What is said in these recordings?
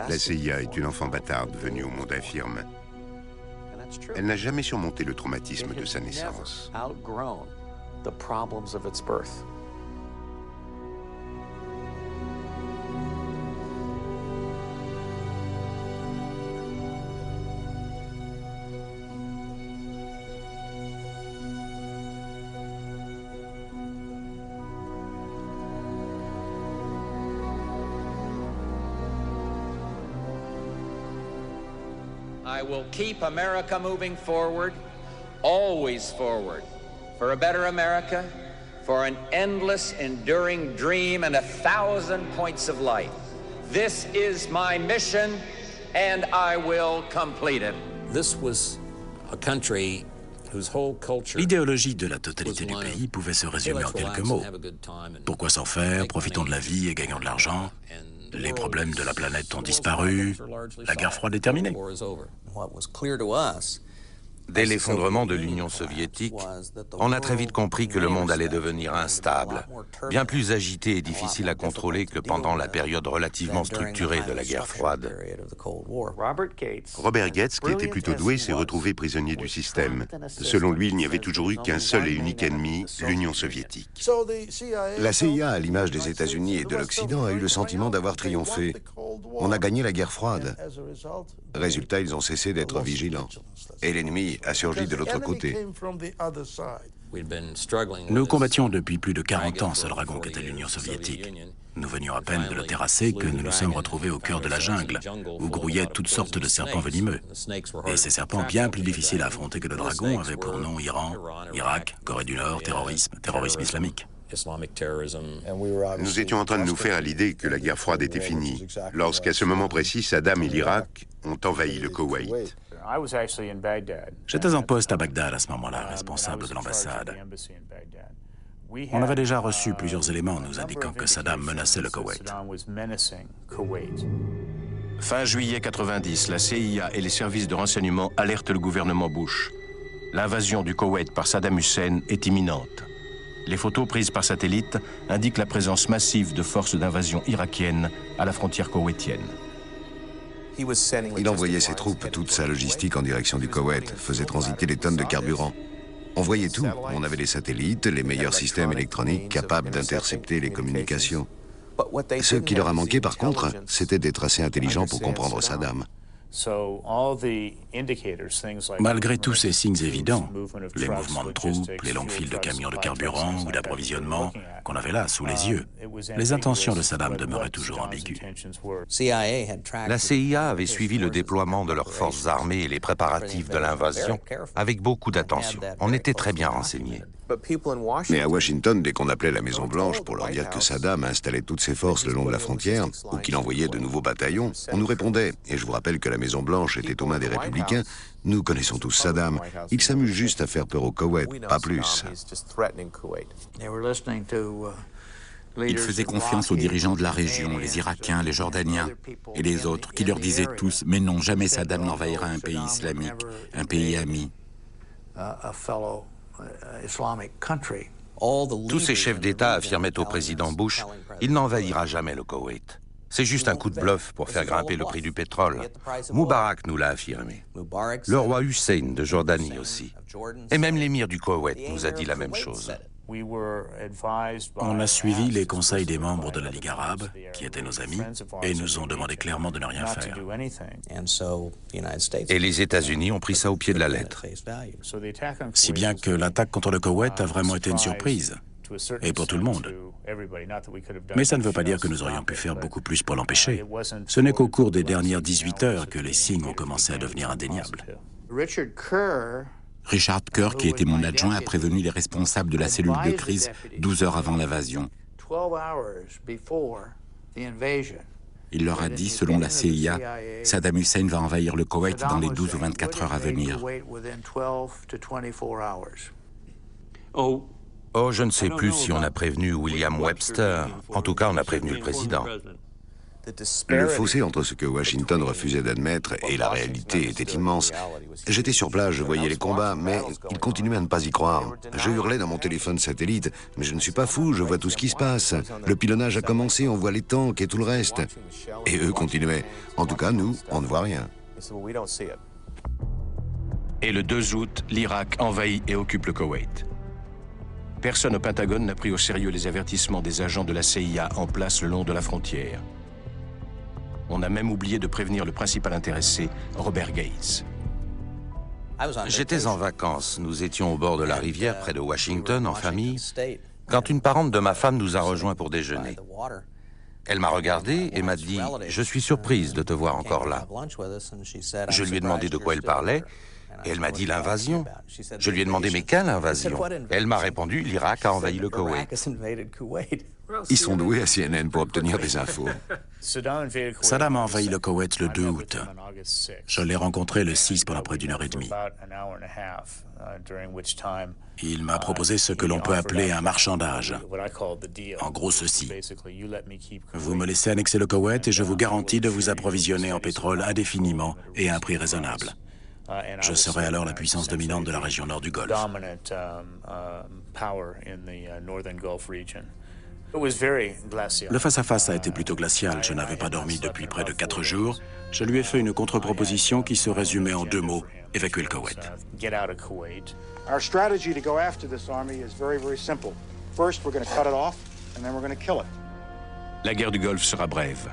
La CIA est une enfant bâtarde venue au monde infirme. Elle n'a jamais surmonté le traumatisme de sa naissance. I will keep America moving forward, always forward, for a better America, for an endless, enduring dream and 1,000 points of light. This is my mission, and I will complete it. This was a country whose whole culture. L'idéologie de la totalité du pays pouvait se résumer en quelques mots. Pourquoi s'en faire? Profitons de la vie et gagnons de l'argent. Les problèmes de la planète ont disparu. La guerre froide est terminée. Dès l'effondrement de l'Union soviétique, on a très vite compris que le monde allait devenir instable, bien plus agité et difficile à contrôler que pendant la période relativement structurée de la guerre froide. Robert Gates, qui était plutôt doué, s'est retrouvé prisonnier du système. Selon lui, il n'y avait toujours eu qu'un seul et unique ennemi, l'Union soviétique. La CIA, à l'image des États-Unis et de l'Occident, a eu le sentiment d'avoir triomphé. On a gagné la guerre froide. Résultat, ils ont cessé d'être vigilants. Et l'ennemi a surgi de l'autre côté. Nous combattions depuis plus de 40 ans ce dragon qu'était l'Union soviétique. Nous venions à peine de le terrasser que nous nous sommes retrouvés au cœur de la jungle, où grouillaient toutes sortes de serpents venimeux. Et ces serpents bien plus difficiles à affronter que le dragon avaient pour nom Iran, Irak, Corée du Nord, terrorisme islamique. Nous étions en train de nous faire à l'idée que la guerre froide était finie, lorsqu'à ce moment précis, Saddam et l'Irak ont envahi le Koweït. J'étais en poste à Bagdad à ce moment-là, responsable de l'ambassade. On avait déjà reçu plusieurs éléments nous indiquant que Saddam menaçait le Koweït. Fin juillet 90, la CIA et les services de renseignement alertent le gouvernement Bush. L'invasion du Koweït par Saddam Hussein est imminente. Les photos prises par satellite indiquent la présence massive de forces d'invasion irakiennes à la frontière koweïtienne. Il envoyait ses troupes, toute sa logistique en direction du Koweït, faisait transiter des tonnes de carburant. On voyait tout. On avait les satellites, les meilleurs systèmes électroniques capables d'intercepter les communications. Ce qui leur a manqué, par contre, c'était d'être assez intelligents pour comprendre Saddam. Malgré tous ces signes évidents, les mouvements de troupes, les longues files de camions de carburant ou d'approvisionnement qu'on avait là, sous les yeux, les intentions de Saddam demeuraient toujours ambiguës. La CIA avait suivi le déploiement de leurs forces armées et les préparatifs de l'invasion avec beaucoup d'attention. On était très bien renseignés. Mais à Washington, dès qu'on appelait la Maison-Blanche pour leur dire que Saddam installait toutes ses forces le long de la frontière ou qu'il envoyait de nouveaux bataillons, on nous répondait, et je vous rappelle que la Maison-Blanche était aux mains des Républicains, nous connaissons tous Saddam, il s'amuse juste à faire peur au Koweït, pas plus. Il faisait confiance aux dirigeants de la région, les Irakiens, les Jordaniens et les autres, qui leur disaient tous « Mais non, jamais Saddam n'envahira un pays islamique, un pays ami. » Tous ces chefs d'État affirmaient au président Bush « Il n'envahira jamais le Koweït. C'est juste un coup de bluff pour faire grimper le prix du pétrole. » Moubarak nous l'a affirmé. Le roi Hussein de Jordanie aussi. Et même l'émir du Koweït nous a dit la même chose. On a suivi les conseils des membres de la Ligue arabe, qui étaient nos amis, et nous ont demandé clairement de ne rien faire. Et les États-Unis ont pris ça au pied de la lettre. Si bien que l'attaque contre le Koweït a vraiment été une surprise, et pour tout le monde. Mais ça ne veut pas dire que nous aurions pu faire beaucoup plus pour l'empêcher. Ce n'est qu'au cours des dernières 18 heures que les signes ont commencé à devenir indéniables. Richard Kerr, qui était mon adjoint, a prévenu les responsables de la cellule de crise 12 heures avant l'invasion. Il leur a dit, selon la CIA, Saddam Hussein va envahir le Koweït dans les 12 ou 24 heures à venir. Oh, je ne sais plus si on a prévenu William Webster. En tout cas, on a prévenu le président. Le fossé entre ce que Washington refusait d'admettre et la réalité était immense. J'étais sur place, je voyais les combats, mais ils continuaient à ne pas y croire. Je hurlais dans mon téléphone satellite, mais je ne suis pas fou, je vois tout ce qui se passe. Le pilonnage a commencé, on voit les tanks et tout le reste. Et eux continuaient. En tout cas, nous, on ne voit rien. Et le 2 août, l'Irak envahit et occupe le Koweït. Personne au Pentagone n'a pris au sérieux les avertissements des agents de la CIA en place le long de la frontière. On a même oublié de prévenir le principal intéressé, Robert Gates. J'étais en vacances. Nous étions au bord de la rivière, près de Washington, en famille, quand une parente de ma femme nous a rejoints pour déjeuner. Elle m'a regardé et m'a dit « Je suis surprise de te voir encore là ». Je lui ai demandé de quoi elle parlait, et elle m'a dit « L'invasion ». Je lui ai demandé « Mais quelle invasion ?» Elle m'a répondu « L'Irak a envahi le Koweït ». Ils sont doués à CNN pour obtenir des infos. Saddam a envahi le Koweït le 2 août. Je l'ai rencontré le 6 pendant près d'1 heure et demie. Il m'a proposé ce que l'on peut appeler un marchandage. En gros, ceci. Vous me laissez annexer le Koweït et je vous garantis de vous approvisionner en pétrole indéfiniment et à un prix raisonnable. Je serai alors la puissance dominante de la région nord du Golfe. Le face-à-face a été plutôt glacial. Je n'avais pas dormi depuis près de 4 jours. Je lui ai fait une contre-proposition qui se résumait en 2 mots, évacuer le Koweït. Our strategy to go after this army is very, very simple. First, we're going to cut it off, and then we're going to kill it. La guerre du Golfe sera brève.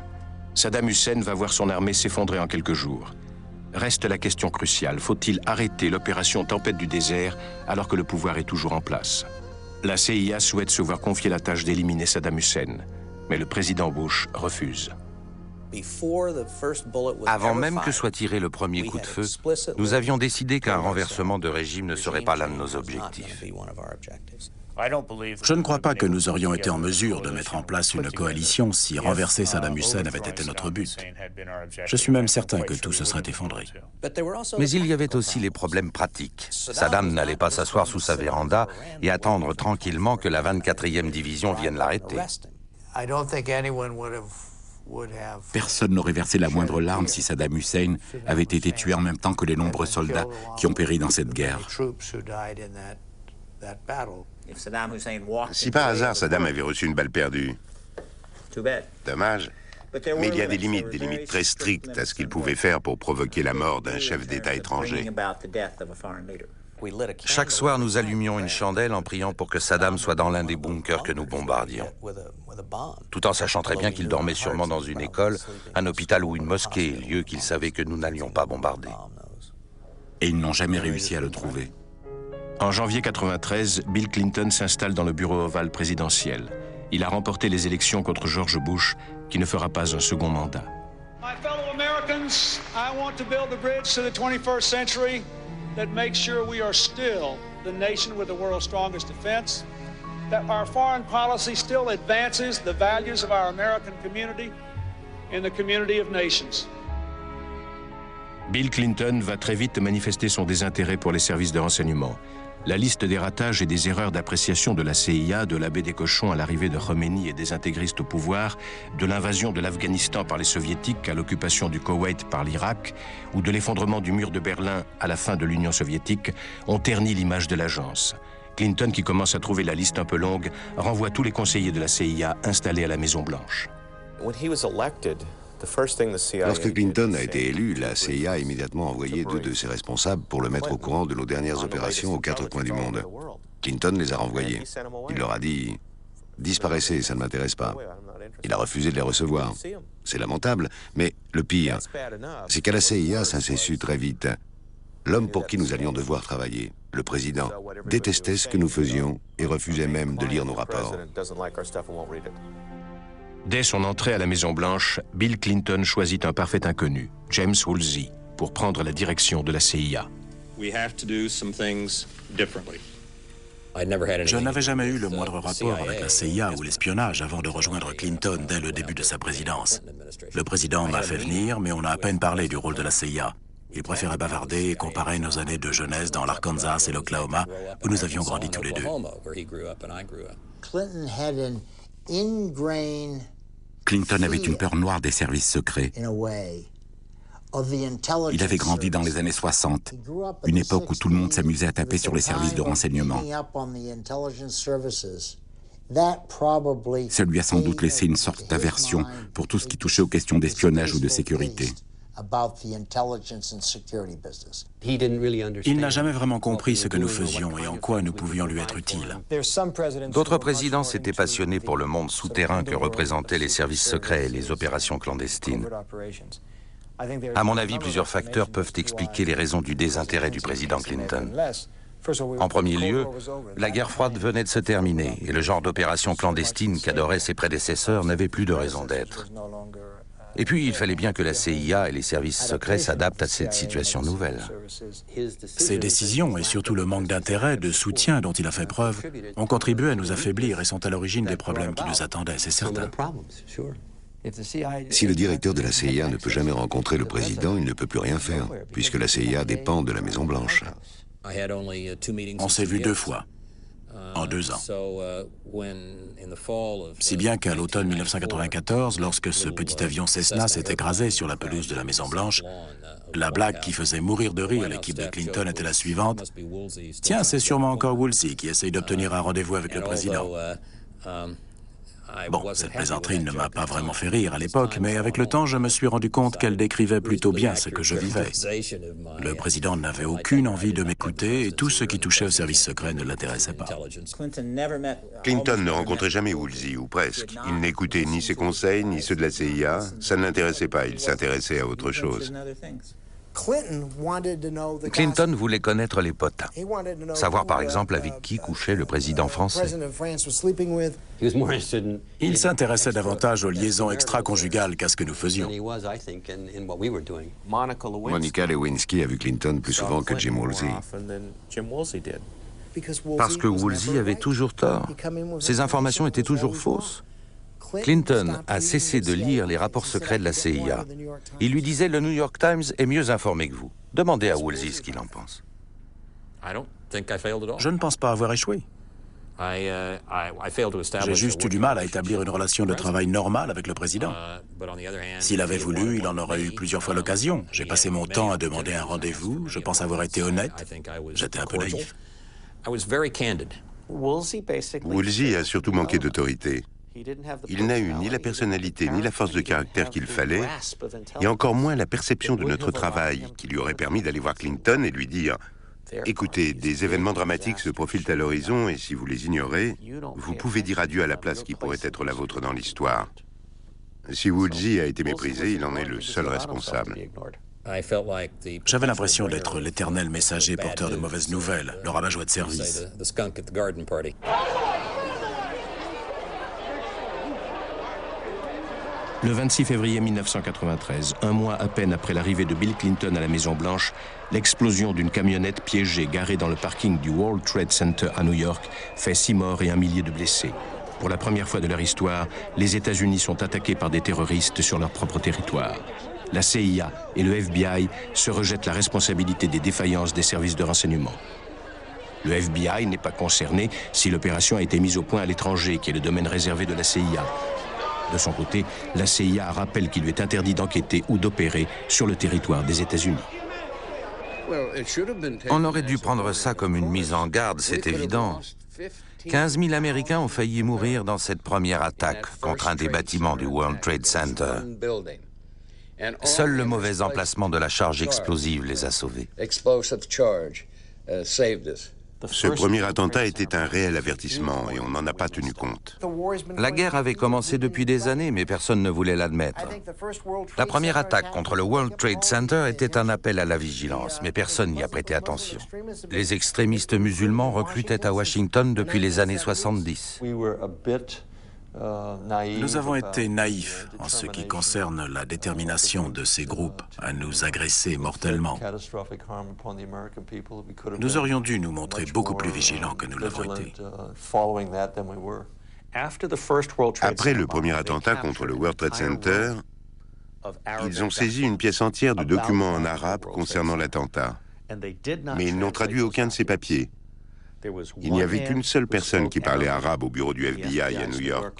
Saddam Hussein va voir son armée s'effondrer en quelques jours. Reste la question cruciale. Faut-il arrêter l'opération Tempête du désert alors que le pouvoir est toujours en place? La CIA souhaite se voir confier la tâche d'éliminer Saddam Hussein, mais le président Bush refuse. Avant même que soit tiré le premier coup de feu, nous avions décidé qu'un renversement de régime ne serait pas l'un de nos objectifs. Je ne crois pas que nous aurions été en mesure de mettre en place une coalition si renverser Saddam Hussein avait été notre but. Je suis même certain que tout se serait effondré. Mais il y avait aussi les problèmes pratiques. Saddam n'allait pas s'asseoir sous sa véranda et attendre tranquillement que la 24e division vienne l'arrêter. Personne n'aurait versé la moindre larme si Saddam Hussein avait été tué en même temps que les nombreux soldats qui ont péri dans cette guerre. Si par hasard Saddam avait reçu une balle perdue, dommage. Mais il y a des limites très strictes à ce qu'il pouvait faire pour provoquer la mort d'un chef d'État étranger. Chaque soir, nous allumions une chandelle en priant pour que Saddam soit dans l'un des bunkers que nous bombardions. Tout en sachant très bien qu'il dormait sûrement dans une école, un hôpital ou une mosquée, lieu qu'il savait que nous n'allions pas bombarder. Et ils n'ont jamais réussi à le trouver. En janvier 1993, Bill Clinton s'installe dans le bureau ovale présidentiel. Il a remporté les élections contre George Bush, qui ne fera pas un second mandat. My fellow Americans, I want to build a bridge to the 21st century that makes sure we are still the nation with the world's strongest defense, that our foreign policy still advances the values of our American community and the community of nations. Bill Clinton va très vite manifester son désintérêt pour les services de renseignement. La liste des ratages et des erreurs d'appréciation de la CIA, de la baie des cochons à l'arrivée de Khomeini et des intégristes au pouvoir, de l'invasion de l'Afghanistan par les soviétiques à l'occupation du Koweït par l'Irak, ou de l'effondrement du mur de Berlin à la fin de l'Union soviétique, ont terni l'image de l'agence. Clinton, qui commence à trouver la liste un peu longue, renvoie tous les conseillers de la CIA installés à la Maison-Blanche. Lorsque Clinton a été élu, la CIA a immédiatement envoyé 2 de ses responsables pour le mettre au courant de nos dernières opérations aux 4 coins du monde. Clinton les a renvoyés. Il leur a dit « Disparaissez, ça ne m'intéresse pas ». Il a refusé de les recevoir. C'est lamentable, mais le pire, c'est qu'à la CIA, ça s'est su très vite. L'homme pour qui nous allions devoir travailler, le président, détestait ce que nous faisions et refusait même de lire nos rapports. Dès son entrée à la Maison-Blanche, Bill Clinton choisit un parfait inconnu, James Woolsey, pour prendre la direction de la CIA. Je n'avais jamais eu le moindre rapport avec la CIA ou l'espionnage avant de rejoindre Clinton dès le début de sa présidence. Le président m'a fait venir, mais on a à peine parlé du rôle de la CIA. Il préférait bavarder et comparer nos années de jeunesse dans l'Arkansas et l'Oklahoma, où nous avions grandi tous les deux. Clinton avait une peur noire des services secrets. Il avait grandi dans les années 60, une époque où tout le monde s'amusait à taper sur les services de renseignement. Ça lui a sans doute laissé une sorte d'aversion pour tout ce qui touchait aux questions d'espionnage ou de sécurité. Il n'a jamais vraiment compris ce que nous faisions et en quoi nous pouvions lui être utiles. D'autres présidents s'étaient passionnés pour le monde souterrain que représentaient les services secrets et les opérations clandestines. À mon avis, plusieurs facteurs peuvent expliquer les raisons du désintérêt du président Clinton. En premier lieu, la guerre froide venait de se terminer et le genre d'opération clandestine qu'adoraient ses prédécesseurs n'avait plus de raison d'être. Et puis, il fallait bien que la CIA et les services secrets s'adaptent à cette situation nouvelle. Ses décisions et surtout le manque d'intérêt, de soutien dont il a fait preuve, ont contribué à nous affaiblir et sont à l'origine des problèmes qui nous attendaient, c'est certain. Si le directeur de la CIA ne peut jamais rencontrer le président, il ne peut plus rien faire, puisque la CIA dépend de la Maison-Blanche. On s'est vu 2 fois, en 2 ans. Si bien qu'à l'automne 1994, lorsque ce petit avion Cessna s'est écrasé sur la pelouse de la Maison-Blanche, la blague qui faisait mourir de rire l'équipe de Clinton était la suivante. « Tiens, c'est sûrement encore Woolsey qui essaye d'obtenir un rendez-vous avec le président. » Bon, cette plaisanterie ne m'a pas vraiment fait rire à l'époque, mais avec le temps, je me suis rendu compte qu'elle décrivait plutôt bien ce que je vivais. Le président n'avait aucune envie de m'écouter et tout ce qui touchait au service secret ne l'intéressait pas. Clinton ne rencontrait jamais Woolsey, ou presque. Il n'écoutait ni ses conseils, ni ceux de la CIA. Ça ne l'intéressait pas, il s'intéressait à autre chose. Clinton voulait connaître les potins, savoir par exemple avec qui couchait le président français. Il s'intéressait davantage aux liaisons extra-conjugales qu'à ce que nous faisions. Monica Lewinsky a vu Clinton plus souvent que Jim Woolsey. Parce que Woolsey avait toujours tort. Ces informations étaient toujours fausses. Clinton a cessé de lire les rapports secrets de la CIA. Il lui disait « Le New York Times est mieux informé que vous ». Demandez à Woolsey ce qu'il en pense. Je ne pense pas avoir échoué. J'ai juste eu du mal à établir une relation de travail normale avec le président. S'il avait voulu, il en aurait eu plusieurs fois l'occasion. J'ai passé mon temps à demander un rendez-vous. Je pense avoir été honnête. J'étais un peu naïf. Woolsey a surtout manqué d'autorité. Il n'a eu ni la personnalité ni la force de caractère qu'il fallait, et encore moins la perception de notre travail qui lui aurait permis d'aller voir Clinton et lui dire « Écoutez, des événements dramatiques se profilent à l'horizon et si vous les ignorez, vous pouvez dire adieu à la place qui pourrait être la vôtre dans l'histoire. » Si Woolsey a été méprisé, il en est le seul responsable. J'avais l'impression d'être l'éternel messager porteur de mauvaises nouvelles, le rabat-joie de service. Le 26 février 1993, un mois à peine après l'arrivée de Bill Clinton à la Maison-Blanche, l'explosion d'une camionnette piégée garée dans le parking du World Trade Center à New York fait 6 morts et 1 millier de blessés. Pour la première fois de leur histoire, les États-Unis sont attaqués par des terroristes sur leur propre territoire. La CIA et le FBI se rejettent la responsabilité des défaillances des services de renseignement. Le FBI n'est pas concerné si l'opération a été mise au point à l'étranger, qui est le domaine réservé de la CIA. De son côté, la CIA rappelle qu'il lui est interdit d'enquêter ou d'opérer sur le territoire des États-Unis. On aurait dû prendre ça comme une mise en garde, c'est évident. 15 000 Américains ont failli mourir dans cette première attaque contre un des bâtiments du World Trade Center. Seul le mauvais emplacement de la charge explosive les a sauvés. Ce premier attentat était un réel avertissement et on n'en a pas tenu compte. La guerre avait commencé depuis des années, mais personne ne voulait l'admettre. La première attaque contre le World Trade Center était un appel à la vigilance, mais personne n'y a prêté attention. Les extrémistes musulmans recrutaient à Washington depuis les années 70. Nous avons été naïfs en ce qui concerne la détermination de ces groupes à nous agresser mortellement. Nous aurions dû nous montrer beaucoup plus vigilants que nous l'avons été. Après le premier attentat contre le World Trade Center, ils ont saisi une pièce entière de documents en arabe concernant l'attentat, mais ils n'ont traduit aucun de ces papiers. Il n'y avait qu'une seule personne qui parlait arabe au bureau du FBI à New York.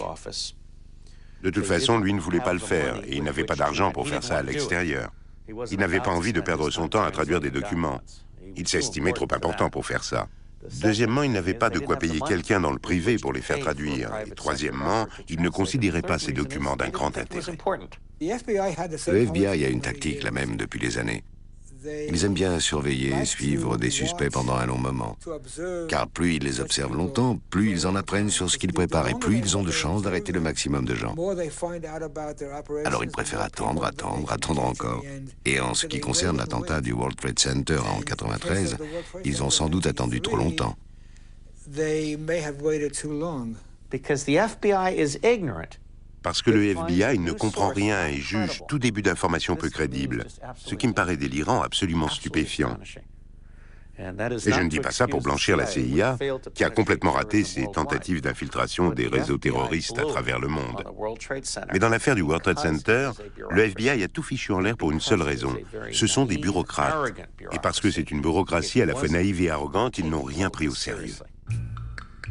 De toute façon, lui ne voulait pas le faire, et il n'avait pas d'argent pour faire ça à l'extérieur. Il n'avait pas envie de perdre son temps à traduire des documents. Il s'estimait trop important pour faire ça. Deuxièmement, il n'avait pas de quoi payer quelqu'un dans le privé pour les faire traduire. Et troisièmement, il ne considérait pas ces documents d'un grand intérêt. Le FBI a une tactique, la même depuis des années. Ils aiment bien surveiller et suivre des suspects pendant un long moment. Car plus ils les observent longtemps, plus ils en apprennent sur ce qu'ils préparent et plus ils ont de chances d'arrêter le maximum de gens. Alors ils préfèrent attendre encore. Et en ce qui concerne l'attentat du World Trade Center en 1993, ils ont sans doute attendu trop longtemps. Parce que le FBI ne comprend rien et juge tout début d'information peu crédible, ce qui me paraît délirant, absolument stupéfiant. Et je ne dis pas ça pour blanchir la CIA, qui a complètement raté ses tentatives d'infiltration des réseaux terroristes à travers le monde. Mais dans l'affaire du World Trade Center, le FBI a tout fichu en l'air pour une seule raison. Ce sont des bureaucrates. Et parce que c'est une bureaucratie à la fois naïve et arrogante, ils n'ont rien pris au sérieux.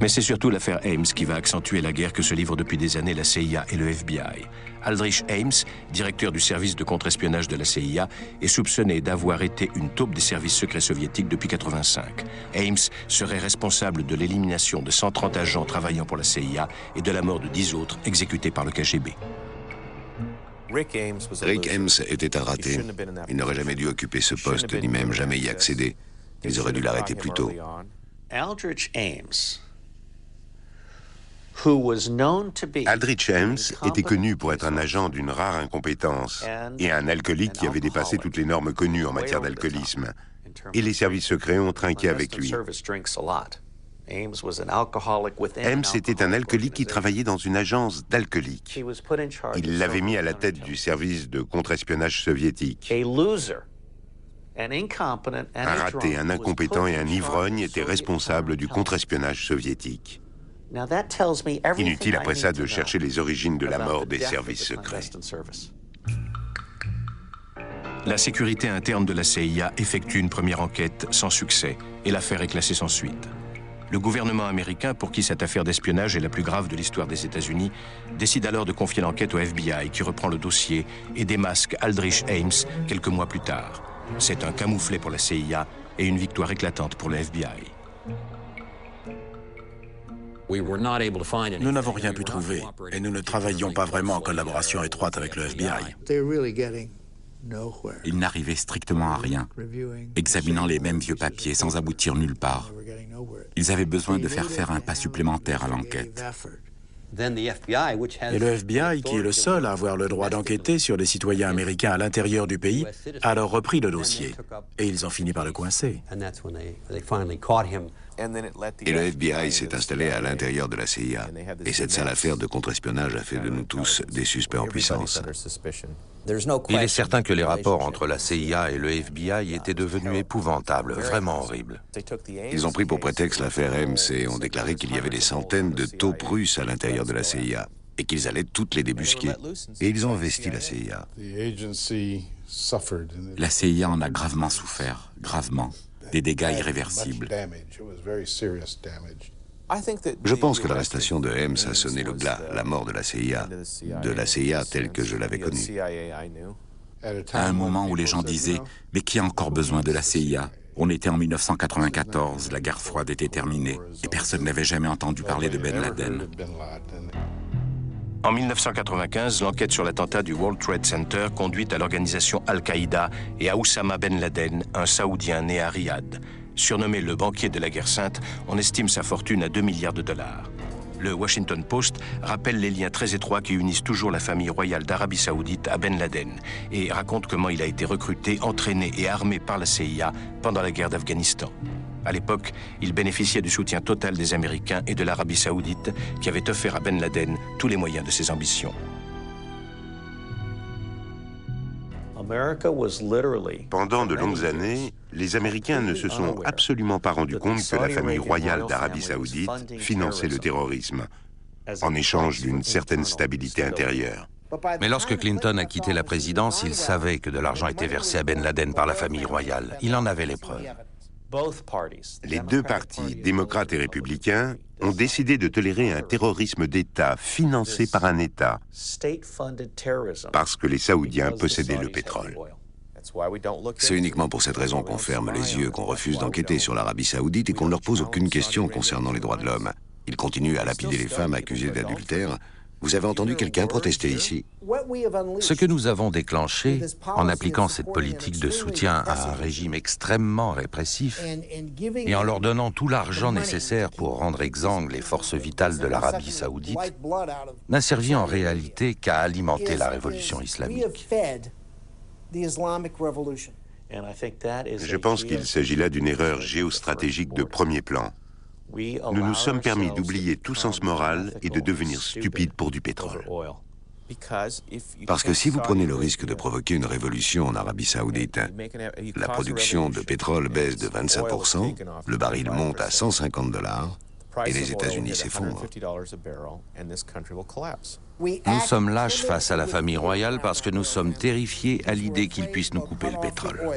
Mais c'est surtout l'affaire Ames qui va accentuer la guerre que se livrent depuis des années la CIA et le FBI. Aldrich Ames, directeur du service de contre-espionnage de la CIA, est soupçonné d'avoir été une taupe des services secrets soviétiques depuis 1985. Ames serait responsable de l'élimination de 130 agents travaillant pour la CIA et de la mort de 10 autres exécutés par le KGB. Rick Ames était un raté. Il n'aurait jamais dû occuper ce poste, ni même jamais y accéder. Ils auraient dû l'arrêter plus tôt. Aldrich Ames était connu pour être un agent d'une rare incompétence et un alcoolique qui avait dépassé toutes les normes connues en matière d'alcoolisme. Et les services secrets ont trinqué avec lui. Ames était un alcoolique qui travaillait dans une agence d'alcooliques. Il l'avait mis à la tête du service de contre-espionnage soviétique. Un raté, un incompétent et un ivrogne étaient responsables du contre-espionnage soviétique. Inutile après ça de chercher les origines de la mort des services secrets. La sécurité interne de la CIA effectue une première enquête sans succès et l'affaire est classée sans suite. Le gouvernement américain, pour qui cette affaire d'espionnage est la plus grave de l'histoire des États-Unis, décide alors de confier l'enquête au FBI qui reprend le dossier et démasque Aldrich Ames quelques mois plus tard. C'est un camouflet pour la CIA et une victoire éclatante pour le FBI. Nous n'avons rien pu trouver et nous ne travaillions pas vraiment en collaboration étroite avec le FBI. Ils n'arrivaient strictement à rien, examinant les mêmes vieux papiers sans aboutir nulle part. Ils avaient besoin de faire un pas supplémentaire à l'enquête. Et le FBI, qui est le seul à avoir le droit d'enquêter sur des citoyens américains à l'intérieur du pays, a alors repris le dossier. Et ils ont fini par le coincer. Et le FBI s'est installé à l'intérieur de la CIA. Et cette sale affaire de contre-espionnage a fait de nous tous des suspects en puissance. Il est certain que les rapports entre la CIA et le FBI étaient devenus épouvantables, vraiment horribles. Ils ont pris pour prétexte l'affaire Ames et ont déclaré qu'il y avait des centaines de taupes russes à l'intérieur de la CIA et qu'ils allaient toutes les débusquer. Et ils ont investi la CIA. La CIA en a gravement souffert, gravement. Des dégâts irréversibles. Je pense que l'arrestation de Ames a sonné le glas, la mort de la CIA telle que je l'avais connue. À un moment où les gens disaient « Mais qui a encore besoin de la CIA ?» On était en 1994, la guerre froide était terminée, et personne n'avait jamais entendu parler de Ben Laden. En 1995, l'enquête sur l'attentat du World Trade Center conduit à l'organisation Al-Qaïda et à Oussama Ben Laden, un Saoudien né à Riyad. Surnommé le banquier de la guerre sainte, on estime sa fortune à 2 milliards de dollars. Le Washington Post rappelle les liens très étroits qui unissent toujours la famille royale d'Arabie Saoudite à Ben Laden et raconte comment il a été recruté, entraîné et armé par la CIA pendant la guerre d'Afghanistan. À l'époque, il bénéficiait du soutien total des Américains et de l'Arabie Saoudite qui avait offert à Ben Laden tous les moyens de ses ambitions. Pendant de longues années, les Américains ne se sont absolument pas rendus compte que la famille royale d'Arabie Saoudite finançait le terrorisme, en échange d'une certaine stabilité intérieure. Mais lorsque Clinton a quitté la présidence, il savait que de l'argent était versé à Ben Laden par la famille royale. Il en avait les preuves. Les deux partis, démocrates et républicains, ont décidé de tolérer un terrorisme d'État financé par un État parce que les Saoudiens possédaient le pétrole. C'est uniquement pour cette raison qu'on ferme les yeux, qu'on refuse d'enquêter sur l'Arabie Saoudite et qu'on ne leur pose aucune question concernant les droits de l'homme. Ils continuent à lapider les femmes accusées d'adultère. Vous avez entendu quelqu'un protester ici? Ce que nous avons déclenché, en appliquant cette politique de soutien à un régime extrêmement répressif et en leur donnant tout l'argent nécessaire pour rendre exsangues les forces vitales de l'Arabie Saoudite, n'a servi en réalité qu'à alimenter la révolution islamique. Je pense qu'il s'agit là d'une erreur géostratégique de premier plan. Nous nous sommes permis d'oublier tout sens moral et de devenir stupides pour du pétrole. Parce que si vous prenez le risque de provoquer une révolution en Arabie Saoudite, la production de pétrole baisse de 25%, le baril monte à $150 et les États-Unis s'effondrent. Nous sommes lâches face à la famille royale parce que nous sommes terrifiés à l'idée qu'ils puissent nous couper le pétrole.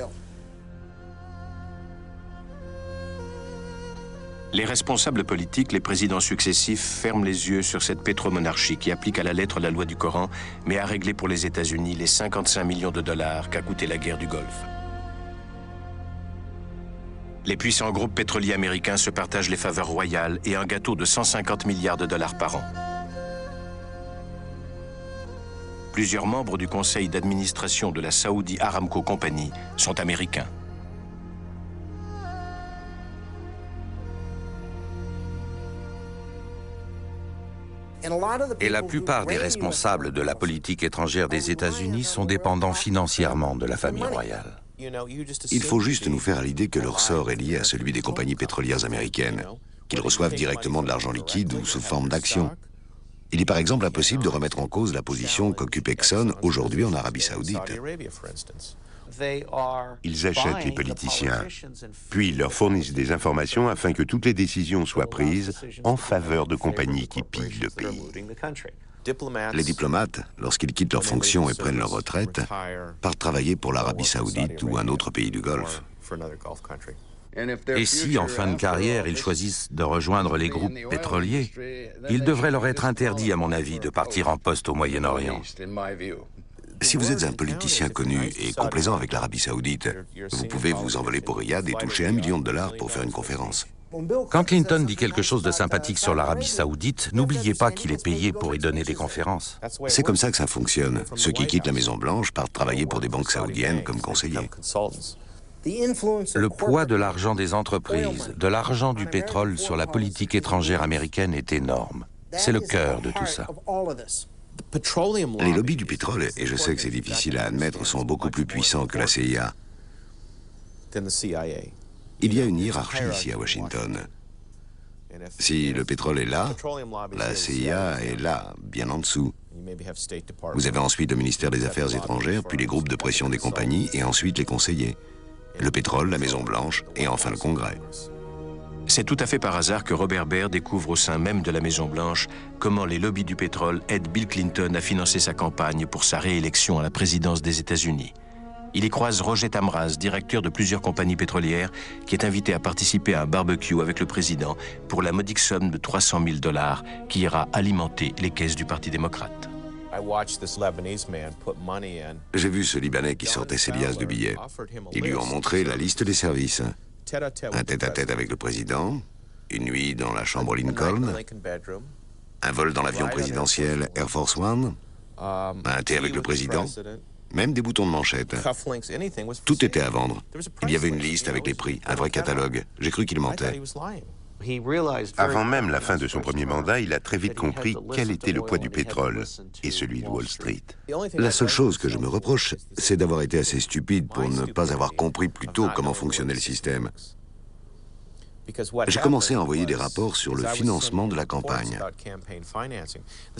Les responsables politiques, les présidents successifs, ferment les yeux sur cette pétromonarchie qui applique à la lettre la loi du Coran, mais a réglé pour les États-Unis les 55 millions de dollars qu'a coûté la guerre du Golfe. Les puissants groupes pétroliers américains se partagent les faveurs royales et un gâteau de 150 milliards de dollars par an. Plusieurs membres du conseil d'administration de la Saudi Aramco Company sont américains. Et la plupart des responsables de la politique étrangère des États-Unis sont dépendants financièrement de la famille royale. Il faut juste nous faire à l'idée que leur sort est lié à celui des compagnies pétrolières américaines, qu'ils reçoivent directement de l'argent liquide ou sous forme d'actions. Il est par exemple impossible de remettre en cause la position qu'occupe Exxon aujourd'hui en Arabie Saoudite. Ils achètent les politiciens, puis ils leur fournissent des informations afin que toutes les décisions soient prises en faveur de compagnies qui pillent le pays. Les diplomates, lorsqu'ils quittent leurs fonctions et prennent leur retraite, partent travailler pour l'Arabie Saoudite ou un autre pays du Golfe. Et si, en fin de carrière, ils choisissent de rejoindre les groupes pétroliers, il devrait leur être interdit, à mon avis, de partir en poste au Moyen-Orient. Si vous êtes un politicien connu et complaisant avec l'Arabie Saoudite, vous pouvez vous envoler pour Riyad et toucher $1 million pour faire une conférence. Quand Clinton dit quelque chose de sympathique sur l'Arabie Saoudite, n'oubliez pas qu'il est payé pour y donner des conférences. C'est comme ça que ça fonctionne. Ceux qui quittent la Maison-Blanche partent travailler pour des banques saoudiennes comme conseillers. Le poids de l'argent des entreprises, de l'argent du pétrole sur la politique étrangère américaine est énorme. C'est le cœur de tout ça. Les lobbies du pétrole, et je sais que c'est difficile à admettre, sont beaucoup plus puissants que la CIA. Il y a une hiérarchie ici à Washington. Si le pétrole est là, la CIA est là, bien en dessous. Vous avez ensuite le ministère des Affaires étrangères, puis les groupes de pression des compagnies, et ensuite les conseillers. Le pétrole, la Maison-Blanche, et enfin le Congrès. C'est tout à fait par hasard que Robert Baer découvre au sein même de la Maison-Blanche comment les lobbies du pétrole aident Bill Clinton à financer sa campagne pour sa réélection à la présidence des États-Unis. Il y croise Roger Tamraz, directeur de plusieurs compagnies pétrolières, qui est invité à participer à un barbecue avec le président pour la modique somme de 300 000 $ qui ira alimenter les caisses du Parti démocrate. J'ai vu ce Libanais qui sortait ses liasses de billets. Ils lui ont montré la liste des services. Un tête-à-tête avec le président, une nuit dans la chambre Lincoln, un vol dans l'avion présidentiel Air Force One, un thé avec le président, même des boutons de manchette. Tout était à vendre. Il y avait une liste avec les prix, un vrai catalogue. J'ai cru qu'il mentait. Avant même la fin de son premier mandat, il a très vite compris quel était le poids du pétrole et celui de Wall Street. La seule chose que je me reproche, c'est d'avoir été assez stupide pour ne pas avoir compris plus tôt comment fonctionnait le système. J'ai commencé à envoyer des rapports sur le financement de la campagne.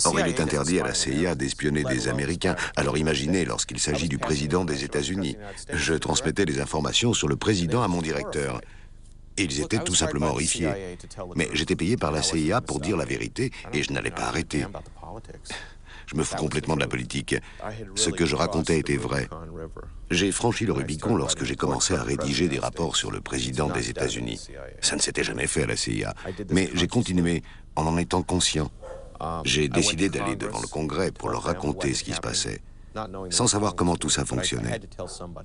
Or, il est interdit à la CIA d'espionner des Américains. Alors imaginez lorsqu'il s'agit du président des États-Unis. Je transmettais des informations sur le président à mon directeur. Ils étaient tout simplement horrifiés. Mais j'étais payé par la CIA pour dire la vérité et je n'allais pas arrêter. Je me fous complètement de la politique. Ce que je racontais était vrai. J'ai franchi le Rubicon lorsque j'ai commencé à rédiger des rapports sur le président des États-Unis. Ça ne s'était jamais fait à la CIA. Mais j'ai continué en étant conscient. J'ai décidé d'aller devant le Congrès pour leur raconter ce qui se passait, sans savoir comment tout ça fonctionnait.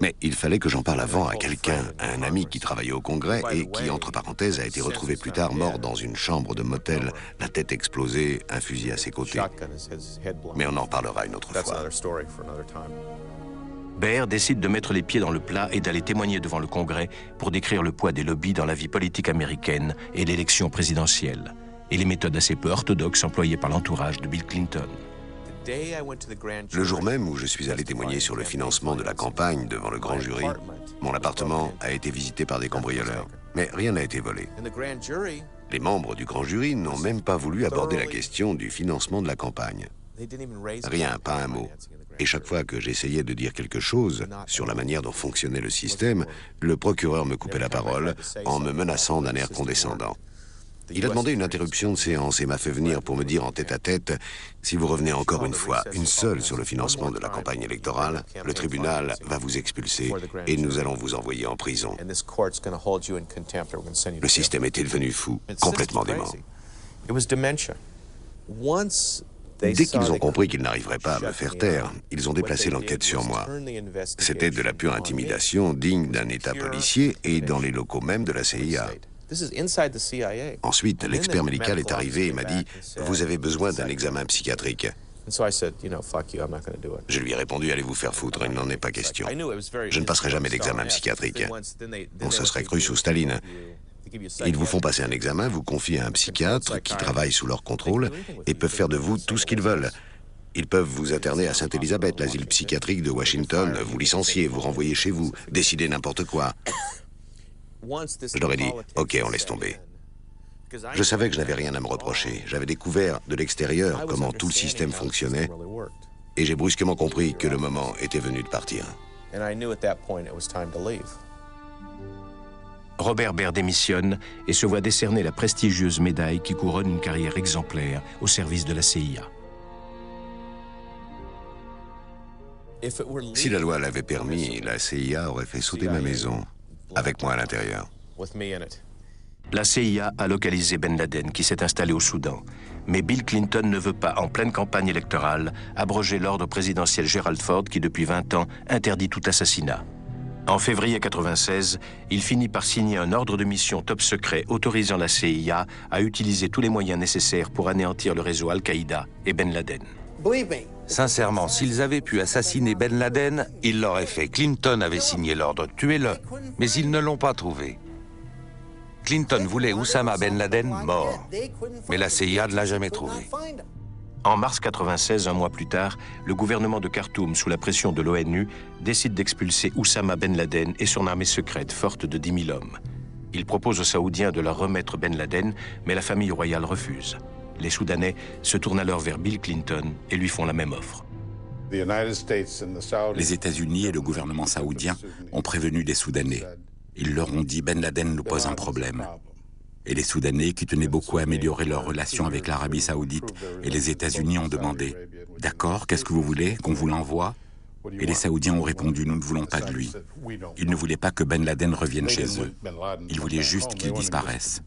Mais il fallait que j'en parle avant à quelqu'un, à un ami qui travaillait au Congrès et qui, entre parenthèses, a été retrouvé plus tard mort dans une chambre de motel, la tête explosée, un fusil à ses côtés. Mais on en parlera une autre fois. Baer décide de mettre les pieds dans le plat et d'aller témoigner devant le Congrès pour décrire le poids des lobbies dans la vie politique américaine et l'élection présidentielle, et les méthodes assez peu orthodoxes employées par l'entourage de Bill Clinton. Le jour même où je suis allé témoigner sur le financement de la campagne devant le grand jury, mon appartement a été visité par des cambrioleurs. Mais rien n'a été volé. Les membres du grand jury n'ont même pas voulu aborder la question du financement de la campagne. Rien, pas un mot. Et chaque fois que j'essayais de dire quelque chose sur la manière dont fonctionnait le système, le procureur me coupait la parole en me menaçant d'un air condescendant. Il a demandé une interruption de séance et m'a fait venir pour me dire en tête-à-tête « Si vous revenez encore une fois, une seule sur le financement de la campagne électorale, le tribunal va vous expulser et nous allons vous envoyer en prison. » Le système était devenu fou, complètement dément. Dès qu'ils ont compris qu'ils n'arriveraient pas à me faire taire, ils ont déplacé l'enquête sur moi. C'était de la pure intimidation digne d'un État policier et dans les locaux même de la CIA. Ensuite, l'expert médical est arrivé et m'a dit « Vous avez besoin d'un examen psychiatrique. » Je lui ai répondu « Allez vous faire foutre, il n'en est pas question. Je ne passerai jamais d'examen psychiatrique. » On se serait cru sous Staline. Ils vous font passer un examen, vous confient à un psychiatre qui travaille sous leur contrôle et peuvent faire de vous tout ce qu'ils veulent. Ils peuvent vous interner à Sainte-Élisabeth, l'asile psychiatrique de Washington, vous licencier, vous renvoyer chez vous, décider n'importe quoi. Je leur ai dit, OK, on laisse tomber. Je savais que je n'avais rien à me reprocher. J'avais découvert de l'extérieur comment tout le système fonctionnait et j'ai brusquement compris que le moment était venu de partir. Robert Baer démissionne et se voit décerner la prestigieuse médaille qui couronne une carrière exemplaire au service de la CIA. Si la loi l'avait permis, la CIA aurait fait sauter ma maison, avec moi à l'intérieur. La CIA a localisé Ben Laden qui s'est installé au Soudan. Mais Bill Clinton ne veut pas, en pleine campagne électorale, abroger l'ordre présidentiel Gerald Ford qui, depuis 20 ans, interdit tout assassinat. En février 1996, il finit par signer un ordre de mission top secret autorisant la CIA à utiliser tous les moyens nécessaires pour anéantir le réseau Al-Qaïda et Ben Laden. Sincèrement, s'ils avaient pu assassiner Ben Laden, ils l'auraient fait. Clinton avait signé l'ordre, tuez-le, mais ils ne l'ont pas trouvé. Clinton voulait Oussama Ben Laden mort, mais la CIA ne l'a jamais trouvé. En mars 1996, un mois plus tard, le gouvernement de Khartoum, sous la pression de l'ONU, décide d'expulser Oussama Ben Laden et son armée secrète, forte de 10 000 hommes. Il propose aux Saoudiens de leur remettre Ben Laden, mais la famille royale refuse. Les Soudanais se tournent alors vers Bill Clinton et lui font la même offre. Les États-Unis et le gouvernement saoudien ont prévenu les Soudanais. Ils leur ont dit « Ben Laden nous pose un problème ». Et les Soudanais, qui tenaient beaucoup à améliorer leurs relations avec l'Arabie saoudite et les États-Unis, ont demandé « D'accord, qu'est-ce que vous voulez, qu'on vous l'envoie ?» Et les Saoudiens ont répondu « Nous ne voulons pas de lui ». Ils ne voulaient pas que Ben Laden revienne chez eux. Ils voulaient juste qu'il disparaisse.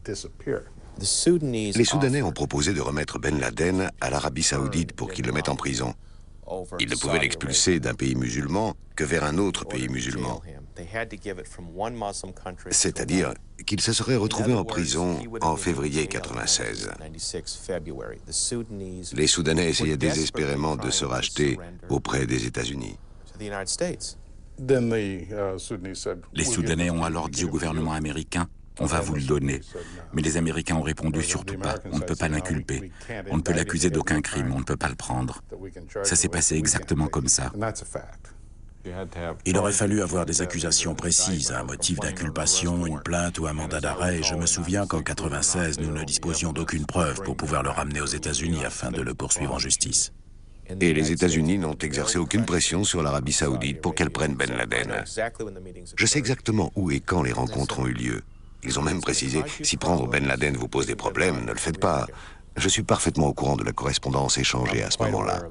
Les Soudanais ont proposé de remettre Ben Laden à l'Arabie saoudite pour qu'il le mette en prison. Ils ne pouvaient l'expulser d'un pays musulman que vers un autre pays musulman. C'est-à-dire qu'il se serait retrouvé en prison en février 1996. Les Soudanais essayaient désespérément de se racheter auprès des États-Unis. Les Soudanais ont alors dit au gouvernement américain « On va vous le donner ». Mais les Américains ont répondu « Surtout pas, on ne peut pas l'inculper. On ne peut l'accuser d'aucun crime, on ne peut pas le prendre ». Ça s'est passé exactement comme ça. Il aurait fallu avoir des accusations précises, un motif d'inculpation, une plainte ou un mandat d'arrêt. Et je me souviens qu'en 1996, nous ne disposions d'aucune preuve pour pouvoir le ramener aux États-Unis afin de le poursuivre en justice. Et les États-Unis n'ont exercé aucune pression sur l'Arabie saoudite pour qu'elle prenne Ben Laden. Je sais exactement où et quand les rencontres ont eu lieu. Ils ont même précisé, si prendre Ben Laden vous pose des problèmes, ne le faites pas. Je suis parfaitement au courant de la correspondance échangée à ce moment-là.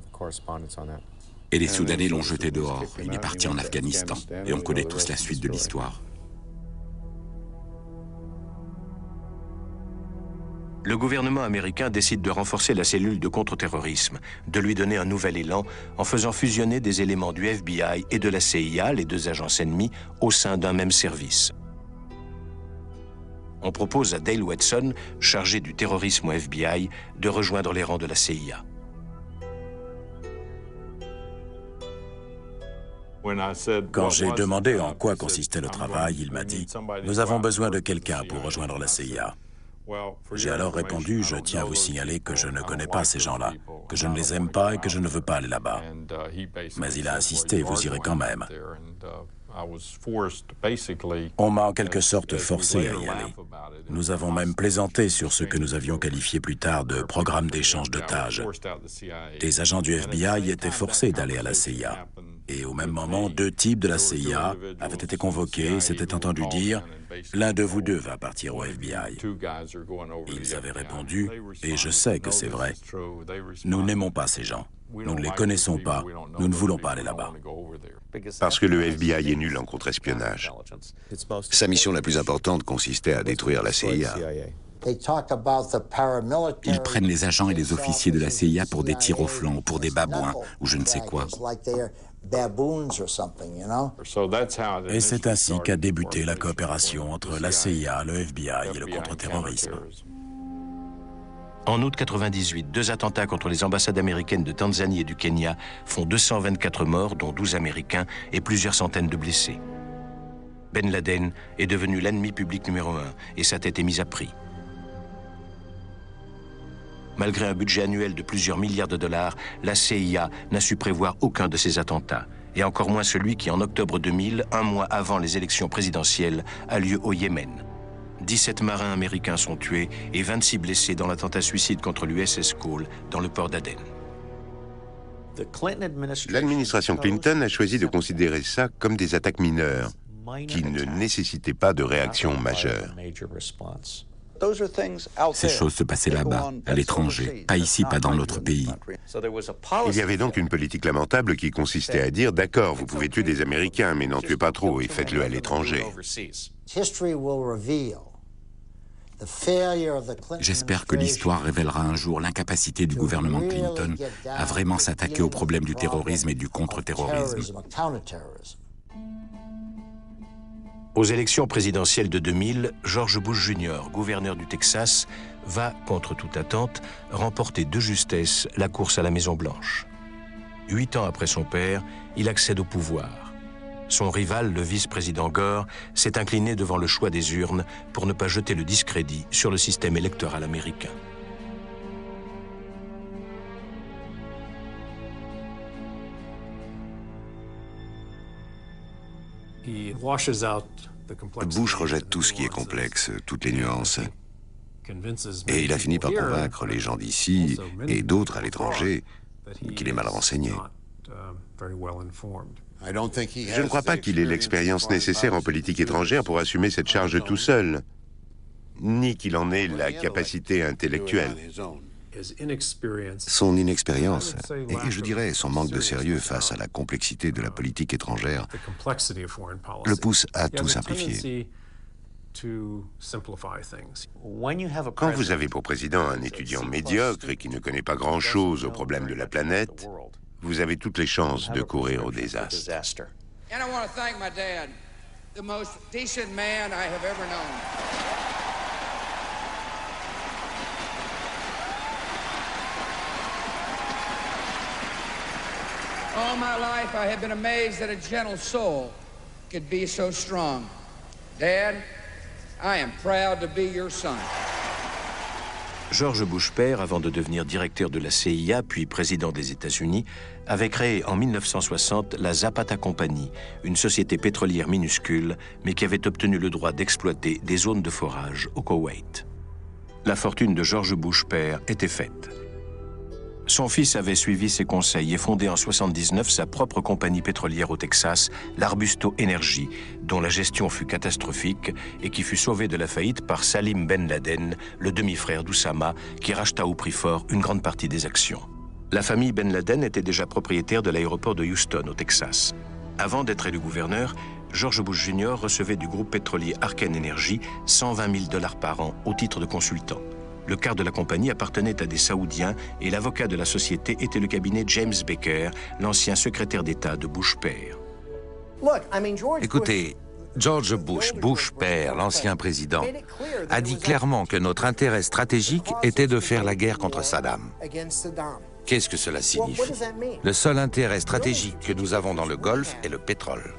Et les Soudanais l'ont jeté dehors. Il est parti en Afghanistan. Et on connaît tous la suite de l'histoire. Le gouvernement américain décide de renforcer la cellule de contre-terrorisme, de lui donner un nouvel élan en faisant fusionner des éléments du FBI et de la CIA, les deux agences ennemies, au sein d'un même service. On propose à Dale Watson, chargé du terrorisme au FBI, de rejoindre les rangs de la CIA. Quand j'ai demandé en quoi consistait le travail, il m'a dit « Nous avons besoin de quelqu'un pour rejoindre la CIA ». J'ai alors répondu « Je tiens à vous signaler que je ne connais pas ces gens-là, que je ne les aime pas et que je ne veux pas aller là-bas. » Mais il a insisté « Vous irez quand même. » On m'a en quelque sorte forcé à y aller. Nous avons même plaisanté sur ce que nous avions qualifié plus tard de programme d'échange d'otages. Des agents du FBI étaient forcés d'aller à la CIA. Et au même moment, 2 types de la CIA avaient été convoqués et s'étaient entendus dire « L'un de vous deux va partir au FBI ». Ils avaient répondu « Et je sais que c'est vrai. Nous n'aimons pas ces gens. Nous ne les connaissons pas. Nous ne voulons pas aller là-bas. » Parce que le FBI est nul en contre-espionnage. Sa mission la plus importante consistait à détruire la CIA. Ils prennent les agents et les officiers de la CIA pour des tirs au flanc, pour des babouins, ou je ne sais quoi. Et c'est ainsi qu'a débuté la coopération entre la CIA, le FBI et le contre-terrorisme. En août 1998, 2 attentats contre les ambassades américaines de Tanzanie et du Kenya font 224 morts, dont 12 Américains, et plusieurs centaines de blessés. Ben Laden est devenu l'ennemi public numéro 1 et sa tête est mise à prix. Malgré un budget annuel de plusieurs milliards de dollars, la CIA n'a su prévoir aucun de ces attentats, et encore moins celui qui, en octobre 2000, un mois avant les élections présidentielles, a lieu au Yémen. 17 marins américains sont tués et 26 blessés dans l'attentat suicide contre l'USS Cole dans le port d'Aden. L'administration Clinton a choisi de considérer ça comme des attaques mineures, qui ne nécessitaient pas de réaction majeure. Ces choses se passaient là-bas, à l'étranger, pas ici, pas dans notre pays. Il y avait donc une politique lamentable qui consistait à dire « D'accord, vous pouvez tuer des Américains, mais n'en tuez pas trop et faites-le à l'étranger. » J'espère que l'histoire révélera un jour l'incapacité du gouvernement Clinton à vraiment s'attaquer au problème du terrorisme et du contre-terrorisme. Aux élections présidentielles de 2000, George Bush Jr., gouverneur du Texas, va, contre toute attente, remporter de justesse la course à la Maison-Blanche. 8 ans après son père, il accède au pouvoir. Son rival, le vice-président Gore, s'est incliné devant le choix des urnes pour ne pas jeter le discrédit sur le système électoral américain. Bush rejette tout ce qui est complexe, toutes les nuances. Et il a fini par convaincre les gens d'ici et d'autres à l'étranger qu'il est mal renseigné. Je ne crois pas qu'il ait l'expérience nécessaire en politique étrangère pour assumer cette charge tout seul, ni qu'il en ait la capacité intellectuelle. Son inexpérience, et je dirais son manque de sérieux face à la complexité de la politique étrangère, le pousse à tout simplifier. Quand vous avez pour président un étudiant médiocre et qui ne connaît pas grand-chose aux problèmes de la planète, vous avez toutes les chances de courir au désastre. All my life, I have been amazed that a gentle soul could be so strong. Dad, I am proud to be your son. George Bush père, avant de devenir directeur de la CIA puis président des États-Unis, avait créé en 1960 la Zapata Company, une société pétrolière minuscule, mais qui avait obtenu le droit d'exploiter des zones de forage au Koweït. La fortune de George Bush père était faite. Son fils avait suivi ses conseils et fondé en 1979 sa propre compagnie pétrolière au Texas, l'Arbusto Energy, dont la gestion fut catastrophique et qui fut sauvée de la faillite par Salim Ben Laden, le demi-frère d'Oussama, qui racheta au prix fort une grande partie des actions. La famille Ben Laden était déjà propriétaire de l'aéroport de Houston, au Texas. Avant d'être élu gouverneur, George Bush Jr. recevait du groupe pétrolier Arken Energy 120 000 $ par an au titre de consultant. Le quart de la compagnie appartenait à des Saoudiens et l'avocat de la société était le cabinet James Baker, l'ancien secrétaire d'État de Bush père. Écoutez, George Bush, Bush père, l'ancien président, a dit clairement que notre intérêt stratégique était de faire la guerre contre Saddam. Qu'est-ce que cela signifie? Le seul intérêt stratégique que nous avons dans le Golfe est le pétrole.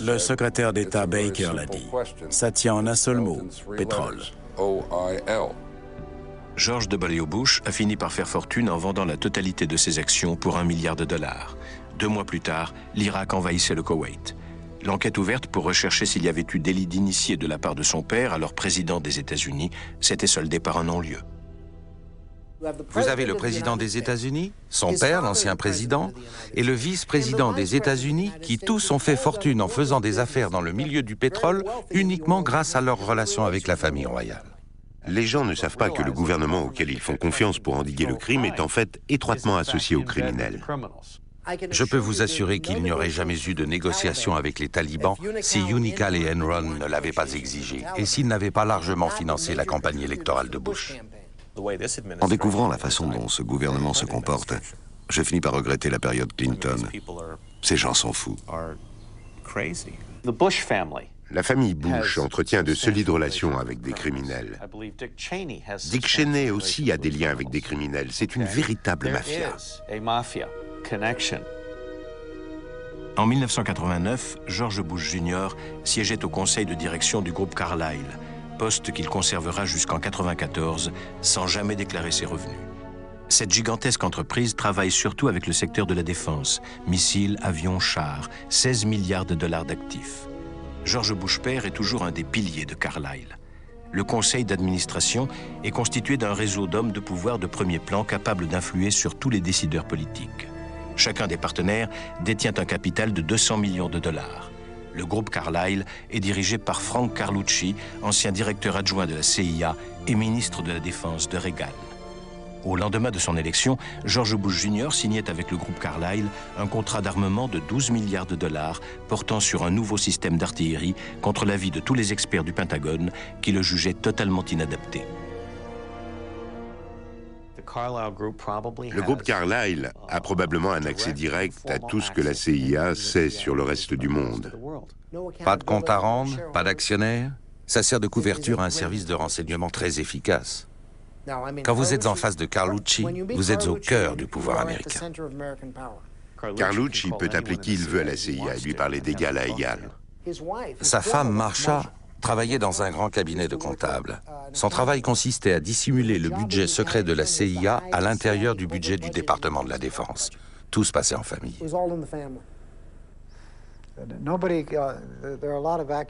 Le secrétaire d'État Baker l'a dit. Ça tient en un seul mot, pétrole. George W. Bush a fini par faire fortune en vendant la totalité de ses actions pour $1 milliard. 2 mois plus tard, l'Irak envahissait le Koweït. L'enquête ouverte pour rechercher s'il y avait eu délit d'initié de la part de son père, alors président des États-Unis, s'était soldée par un non-lieu. Vous avez le président des États-Unis, son père, l'ancien président, et le vice-président des États-Unis qui tous ont fait fortune en faisant des affaires dans le milieu du pétrole uniquement grâce à leurs relations avec la famille royale. Les gens ne savent pas que le gouvernement auquel ils font confiance pour endiguer le crime est en fait étroitement associé aux criminels. Je peux vous assurer qu'il n'y aurait jamais eu de négociation avec les talibans si Unical et Enron ne l'avaient pas exigé et s'ils n'avaient pas largement financé la campagne électorale de Bush. En découvrant la façon dont ce gouvernement se comporte, je finis par regretter la période Clinton. Ces gens sont fous. La famille Bush entretient de solides relations avec des criminels. Dick Cheney aussi a des liens avec des criminels. C'est une véritable mafia. En 1989, George Bush Jr. siégeait au conseil de direction du groupe Carlyle, poste qu'il conservera jusqu'en 1994 sans jamais déclarer ses revenus. Cette gigantesque entreprise travaille surtout avec le secteur de la défense, missiles, avions, chars, 16 milliards $ d'actifs. George Bush père est toujours un des piliers de Carlyle. Le conseil d'administration est constitué d'un réseau d'hommes de pouvoir de premier plan capables d'influer sur tous les décideurs politiques. Chacun des partenaires détient un capital de 200 millions $. Le groupe Carlyle est dirigé par Frank Carlucci, ancien directeur adjoint de la CIA et ministre de la Défense de Reagan. Au lendemain de son élection, George Bush Jr. signait avec le groupe Carlyle un contrat d'armement de 12 milliards $ portant sur un nouveau système d'artillerie contre l'avis de tous les experts du Pentagone qui le jugeaient totalement inadapté. Le groupe Carlyle a probablement un accès direct à tout ce que la CIA sait sur le reste du monde. Pas de compte à rendre, pas d'actionnaire. Ça sert de couverture à un service de renseignement très efficace. Quand vous êtes en face de Carlucci, vous êtes au cœur du pouvoir américain. Carlucci peut appeler qui il veut à la CIA et lui parler d'égal à égal. Sa femme, Marsha, travaillait dans un grand cabinet de comptables. Son travail consistait à dissimuler le budget secret de la CIA à l'intérieur du budget du département de la Défense. Tout se passait en famille.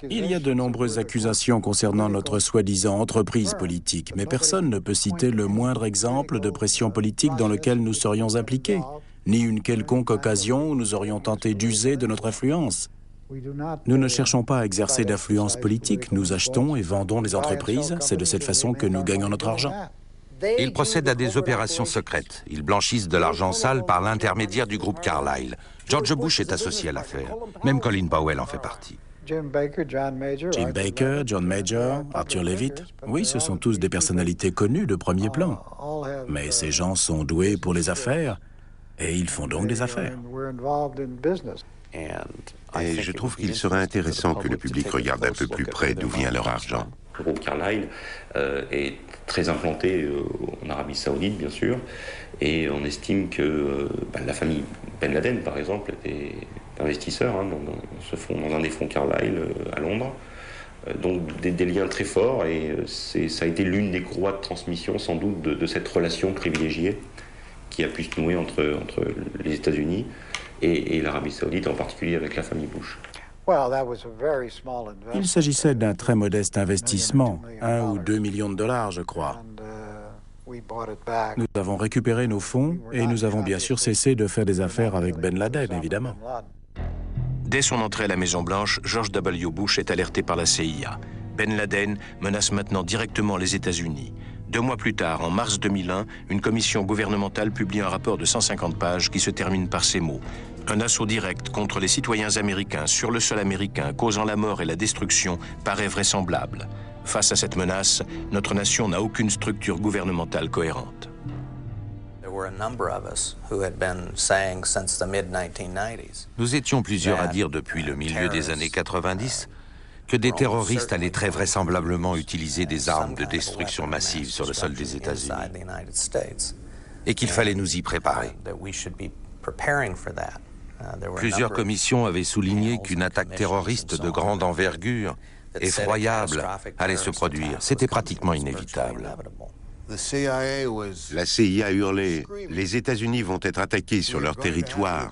Il y a de nombreuses accusations concernant notre soi-disant entreprise politique, mais personne ne peut citer le moindre exemple de pression politique dans lequel nous serions impliqués, ni une quelconque occasion où nous aurions tenté d'user de notre influence. Nous ne cherchons pas à exercer d'influence politique, nous achetons et vendons les entreprises, c'est de cette façon que nous gagnons notre argent. Ils procèdent à des opérations secrètes. Ils blanchissent de l'argent sale par l'intermédiaire du groupe Carlyle. George Bush est associé à l'affaire. Même Colin Powell en fait partie. Jim Baker, John Major, Arthur Leavitt, oui, ce sont tous des personnalités connues de premier plan. Mais ces gens sont doués pour les affaires et ils font donc des affaires. Et je trouve qu'il serait intéressant que le public regarde un peu plus près d'où vient leur argent. Le groupe Carlyle est très implanté en Arabie Saoudite, bien sûr, et on estime que la famille Ben Laden, par exemple, était investisseur dans un des fonds Carlyle à Londres. Donc des liens très forts, et ça a été l'une des courroies de transmission, sans doute, de cette relation privilégiée qui a pu se nouer entre les États-Unis et l'Arabie Saoudite, en particulier avec la famille Bush. Il s'agissait d'un très modeste investissement, 1 ou 2 millions $, je crois. Nous avons récupéré nos fonds et nous avons bien sûr cessé de faire des affaires avec Ben Laden, évidemment. Dès son entrée à la Maison-Blanche, George W. Bush est alerté par la CIA. Ben Laden menace maintenant directement les États-Unis. 2 mois plus tard, en mars 2001, une commission gouvernementale publie un rapport de 150 pages qui se termine par ces mots. Un assaut direct contre les citoyens américains sur le sol américain, causant la mort et la destruction, paraît vraisemblable. Face à cette menace, notre nation n'a aucune structure gouvernementale cohérente. Nous étions plusieurs à dire depuis le milieu des années 90 que des terroristes allaient très vraisemblablement utiliser des armes de destruction massive sur le sol des États-Unis et qu'il fallait nous y préparer. Plusieurs commissions avaient souligné qu'une attaque terroriste de grande envergure, effroyable, allait se produire. C'était pratiquement inévitable. La CIA hurlait « Les États-Unis vont être attaqués sur leur territoire ».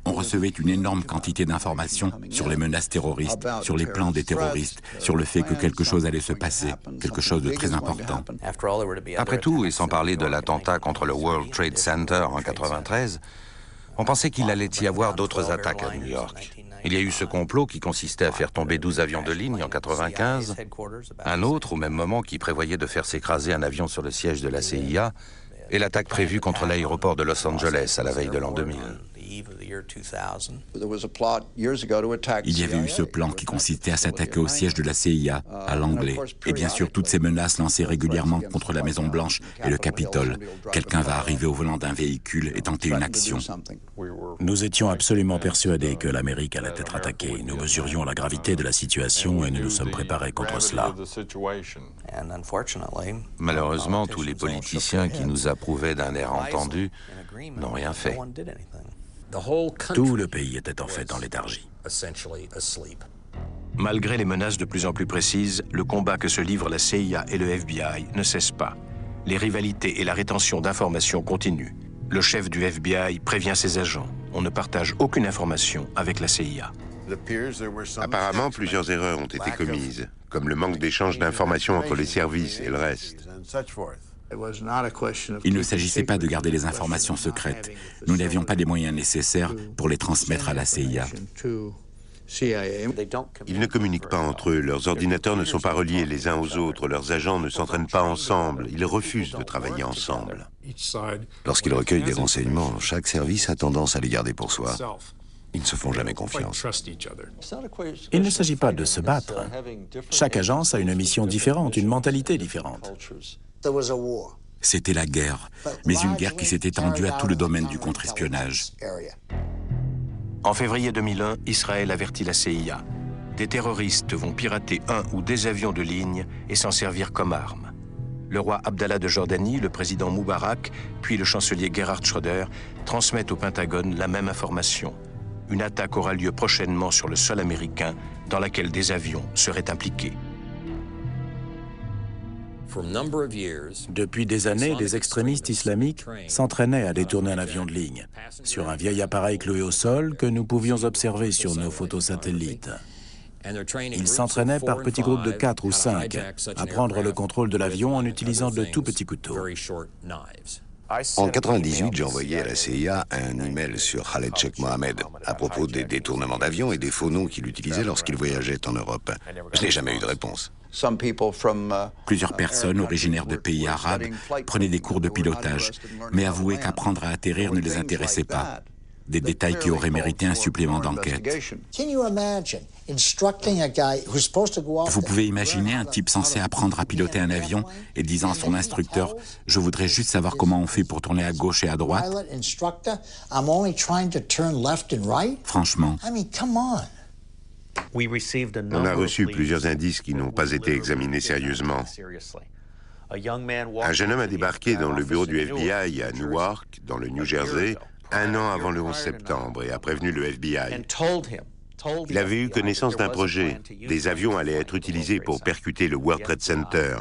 On recevait une énorme quantité d'informations sur les menaces terroristes, sur les plans des terroristes, sur le fait que quelque chose allait se passer, quelque chose de très important. Après tout, et sans parler de l'attentat contre le World Trade Center en 1993, on pensait qu'il allait y avoir d'autres attaques à New York. Il y a eu ce complot qui consistait à faire tomber 12 avions de ligne en 1995, un autre au même moment qui prévoyait de faire s'écraser un avion sur le siège de la CIA, et l'attaque prévue contre l'aéroport de Los Angeles à la veille de l'an 2000. Il y avait eu ce plan qui consistait à s'attaquer au siège de la CIA, à Langley, et bien sûr toutes ces menaces lancées régulièrement contre la Maison-Blanche et le Capitole. Quelqu'un va arriver au volant d'un véhicule et tenter une action. Nous étions absolument persuadés que l'Amérique allait être attaquée. Nous mesurions la gravité de la situation et nous nous sommes préparés contre cela. Malheureusement, tous les politiciens qui nous approuvaient d'un air entendu n'ont rien fait. Tout le pays était en fait en léthargie. Malgré les menaces de plus en plus précises, le combat que se livrent la CIA et le FBI ne cesse pas. Les rivalités et la rétention d'informations continuent. Le chef du FBI prévient ses agents. On ne partage aucune information avec la CIA. Apparemment, plusieurs erreurs ont été commises, comme le manque d'échange d'informations entre les services et le reste. Il ne s'agissait pas de garder les informations secrètes. Nous n'avions pas les moyens nécessaires pour les transmettre à la CIA. Ils ne communiquent pas entre eux, leurs ordinateurs ne sont pas reliés les uns aux autres, leurs agents ne s'entraînent pas ensemble, ils refusent de travailler ensemble. Lorsqu'ils recueillent des renseignements, chaque service a tendance à les garder pour soi. Ils ne se font jamais confiance. Il ne s'agit pas de se battre. Chaque agence a une mission différente, une mentalité différente. C'était la guerre, mais une guerre qui s'est étendue à tout le domaine du contre-espionnage. En février 2001, Israël avertit la CIA. Des terroristes vont pirater un ou des avions de ligne et s'en servir comme arme. Le roi Abdallah de Jordanie, le président Moubarak, puis le chancelier Gerhard Schröder transmettent au Pentagone la même information. Une attaque aura lieu prochainement sur le sol américain, dans laquelle des avions seraient impliqués. Depuis des années, des extrémistes islamiques s'entraînaient à détourner un avion de ligne sur un vieil appareil cloué au sol que nous pouvions observer sur nos photos satellites. Ils s'entraînaient par petits groupes de 4 ou 5 à prendre le contrôle de l'avion en utilisant de tout petits couteaux. En 1998, j'ai envoyé à la CIA un email sur Khaled Sheikh Mohammed à propos des détournements d'avions et des faux noms qu'il utilisait lorsqu'il voyageait en Europe. Je n'ai jamais eu de réponse. Plusieurs personnes originaires de pays arabes prenaient des cours de pilotage, mais avouaient qu'apprendre à atterrir ne les intéressait pas. Des détails qui auraient mérité un supplément d'enquête. Vous pouvez imaginer un type censé apprendre à piloter un avion et disant à son instructeur « Je voudrais juste savoir comment on fait pour tourner à gauche et à droite ». Franchement. On a reçu plusieurs indices qui n'ont pas été examinés sérieusement. Un jeune homme a débarqué dans le bureau du FBI à Newark, dans le New Jersey, 1 an avant le 11 septembre et a prévenu le FBI. Il avait eu connaissance d'un projet. Des avions allaient être utilisés pour percuter le World Trade Center.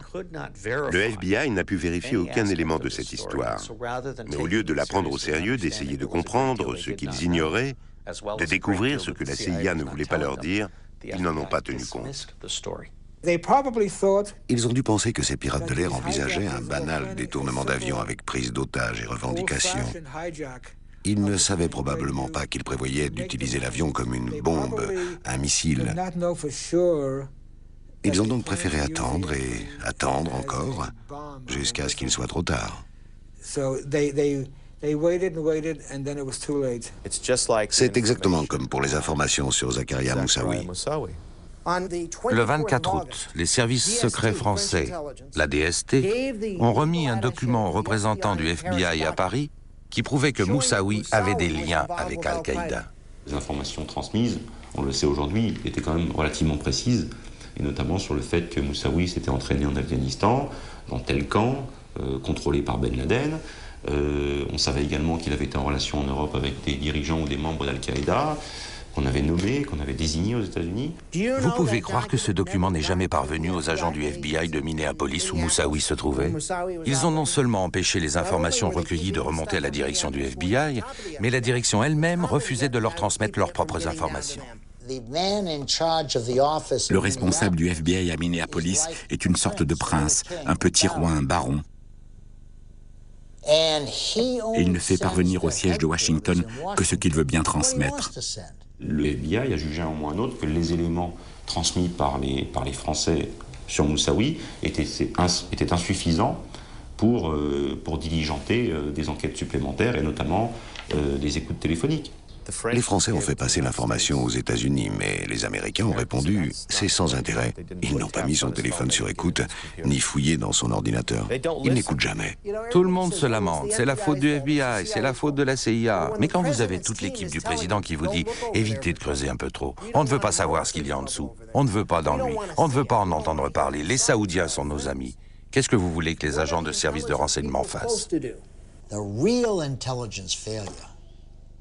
Le FBI n'a pu vérifier aucun élément de cette histoire. Mais au lieu de la prendre au sérieux, d'essayer de comprendre ce qu'ils ignoraient, de découvrir ce que la CIA ne voulait pas leur dire, ils n'en ont pas tenu compte. Ils ont dû penser que ces pirates de l'air envisageaient un banal détournement d'avion avec prise d'otages et revendications. Ils ne savaient probablement pas qu'ils prévoyaient d'utiliser l'avion comme une bombe, un missile. Ils ont donc préféré attendre et attendre encore, jusqu'à ce qu'il soit trop tard. C'est exactement comme pour les informations sur Zakaria Moussaoui. Le 24 août, les services secrets français, la DST, ont remis un document aux représentants du FBI à Paris qui prouvait que Moussaoui avait des liens avec Al-Qaïda. Les informations transmises, on le sait aujourd'hui, étaient quand même relativement précises, et notamment sur le fait que Moussaoui s'était entraîné en Afghanistan, dans tel camp, contrôlé par Ben Laden. On savait également qu'il avait été en relation en Europe avec des dirigeants ou des membres d'Al-Qaïda, qu'on avait nommés, qu'on avait désignés aux États-Unis. Vous pouvez croire que ce document n'est jamais parvenu aux agents du FBI de Minneapolis où Moussaoui se trouvait? Ils ont non seulement empêché les informations recueillies de remonter à la direction du FBI, mais la direction elle-même refusait de leur transmettre leurs propres informations. Le responsable du FBI à Minneapolis est une sorte de prince, un petit roi, un baron. Et il ne fait parvenir au siège de Washington que ce qu'il veut bien transmettre. Le FBI a jugé à un moment ou à un autre que les éléments transmis par les Français sur Moussaoui étaient insuffisants pour diligenter des enquêtes supplémentaires et notamment des écoutes téléphoniques. Les Français ont fait passer l'information aux États-Unis, mais les Américains ont répondu « c'est sans intérêt ». Ils n'ont pas mis son téléphone sur écoute, ni fouillé dans son ordinateur. Ils n'écoutent jamais. Tout le monde se lamente, c'est la faute du FBI, c'est la faute de la CIA. Mais quand vous avez toute l'équipe du président qui vous dit « évitez de creuser un peu trop, on ne veut pas savoir ce qu'il y a en dessous, on ne veut pas d'ennui, on ne veut pas en entendre parler, les Saoudiens sont nos amis », qu'est-ce que vous voulez que les agents de service de renseignement fassent?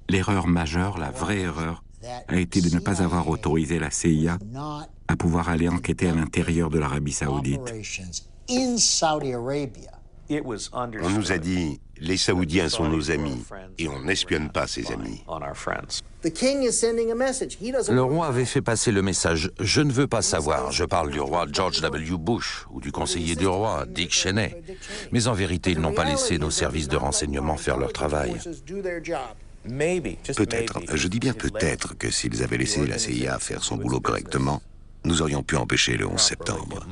L'erreur majeure, la vraie erreur, a été de ne pas avoir autorisé la CIA à pouvoir aller enquêter à l'intérieur de l'Arabie saoudite. On nous a dit « les Saoudiens sont nos amis et on n'espionne pas ses amis ». Le roi avait fait passer le message « je ne veux pas savoir ». Je parle du roi George W. Bush ou du conseiller du roi, Dick Cheney. Mais en vérité, ils n'ont pas laissé nos services de renseignement faire leur travail. Peut-être, je dis bien peut-être, que s'ils avaient laissé la CIA faire son boulot correctement, nous aurions pu empêcher le 11 septembre.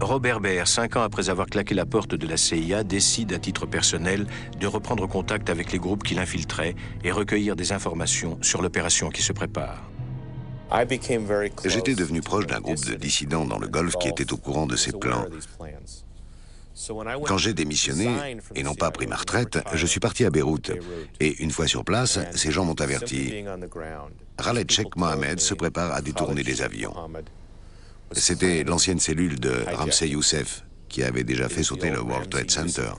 Robert Baer, 5 ans après avoir claqué la porte de la CIA, décide à titre personnel de reprendre contact avec les groupes qui l'infiltraient et recueillir des informations sur l'opération qui se prépare. J'étais devenu proche d'un groupe de dissidents dans le Golfe qui était au courant de ces plans. Quand j'ai démissionné, et non pas pris ma retraite, je suis parti à Beyrouth. Et une fois sur place, ces gens m'ont averti. Khaled Sheikh Mohammed se prépare à détourner des avions. C'était l'ancienne cellule de Ramsey Youssef, qui avait déjà fait sauter le World Trade Center.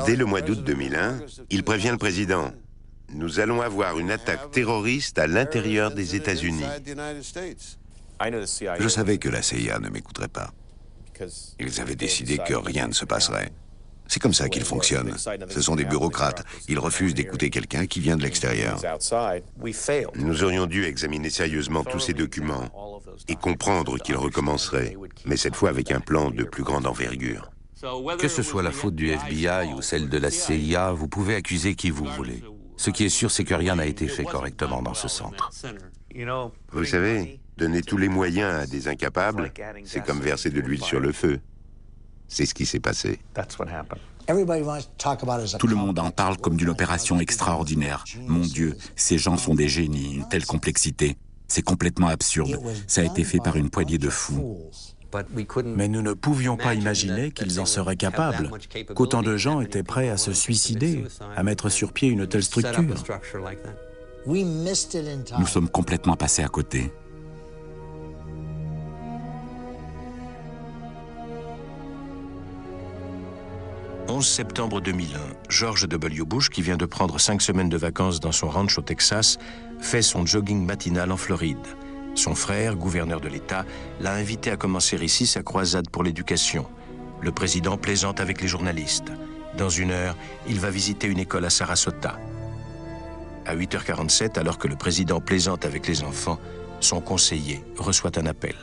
Dès le mois d'août 2001, il prévient le président. Nous allons avoir une attaque terroriste à l'intérieur des États-Unis. Je savais que la CIA ne m'écouterait pas. Ils avaient décidé que rien ne se passerait. C'est comme ça qu'ils fonctionnent. Ce sont des bureaucrates. Ils refusent d'écouter quelqu'un qui vient de l'extérieur. Nous aurions dû examiner sérieusement tous ces documents et comprendre qu'ils recommenceraient, mais cette fois avec un plan de plus grande envergure. Que ce soit la faute du FBI ou celle de la CIA, vous pouvez accuser qui vous voulez. Ce qui est sûr, c'est que rien n'a été fait correctement dans ce centre. Vous savez, donner tous les moyens à des incapables, c'est comme verser de l'huile sur le feu. C'est ce qui s'est passé. Tout le monde en parle comme d'une opération extraordinaire. Mon Dieu, ces gens sont des génies, une telle complexité. C'est complètement absurde. Ça a été fait par une poignée de fous. Mais nous ne pouvions pas imaginer qu'ils en seraient capables, qu'autant de gens étaient prêts à se suicider, à mettre sur pied une telle structure. Nous sommes complètement passés à côté. « 11 septembre 2001, George W. Bush, qui vient de prendre 5 semaines de vacances dans son ranch au Texas, fait son jogging matinal en Floride. Son frère, gouverneur de l'État, l'a invité à commencer ici sa croisade pour l'éducation. Le président plaisante avec les journalistes. Dans 1 heure, il va visiter une école à Sarasota. À 8h47, alors que le président plaisante avec les enfants, son conseiller reçoit un appel.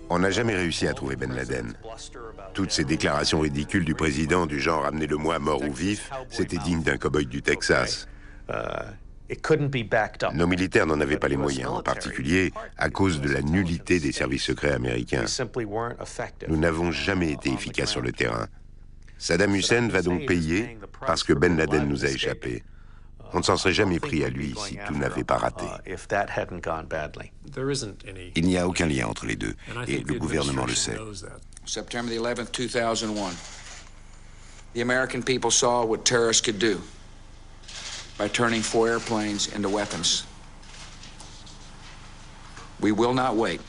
On n'a jamais réussi à trouver Ben Laden. Toutes ces déclarations ridicules du président du genre « amenez-le-moi mort ou vif », c'était digne d'un cow-boy du Texas. Nos militaires n'en avaient pas les moyens, en particulier à cause de la nullité des services secrets américains. Nous n'avons jamais été efficaces sur le terrain. Saddam Hussein va donc payer parce que Ben Laden nous a échappé. On ne s'en serait jamais pris à lui si tout n'avait pas raté. Il n'y a aucun lien entre les deux, et le gouvernement le sait. September the 11th, 2001. The American people saw what terrorists could do by turning 4 airplanes into weapons. We will not wait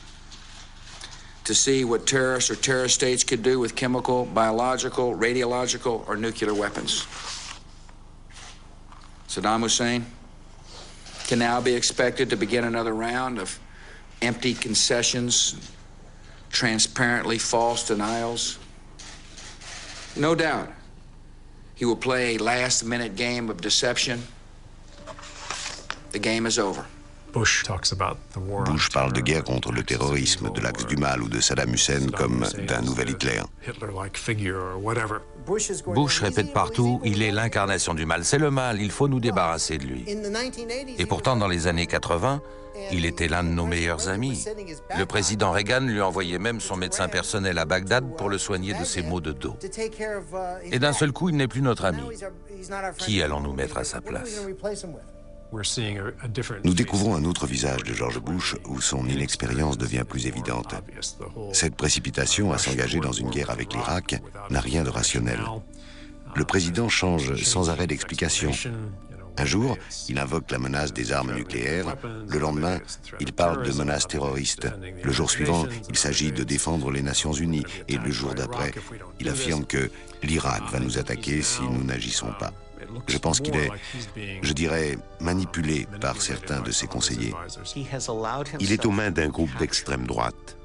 to see what terrorists or terrorist states could do with chemical, biological, radiological, or nuclear weapons. Saddam Hussein can now be expected to begin another round of empty concessions, transparently false denials. No doubt, he will play a last-minute game of deception. The game is over. Bush parle de guerre contre le terrorisme, de l'axe du mal ou de Saddam Hussein comme d'un nouvel Hitler. Bush répète partout, il est l'incarnation du mal. C'est le mal, il faut nous débarrasser de lui. Et pourtant, dans les années 80, il était l'un de nos meilleurs amis. Le président Reagan lui envoyait même son médecin personnel à Bagdad pour le soigner de ses maux de dos. Et d'un seul coup, il n'est plus notre ami. Qui allons-nous mettre à sa place ? Nous découvrons un autre visage de George Bush où son inexpérience devient plus évidente. Cette précipitation à s'engager dans une guerre avec l'Irak n'a rien de rationnel. Le président change sans arrêt d'explication. Un jour, il invoque la menace des armes nucléaires. Le lendemain, il parle de menaces terroristes. Le jour suivant, il s'agit de défendre les Nations Unies. Et le jour d'après, il affirme que l'Irak va nous attaquer si nous n'agissons pas. Je pense qu'il est, je dirais, manipulé par certains de ses conseillers. Il est aux mains d'un groupe d'extrême droite.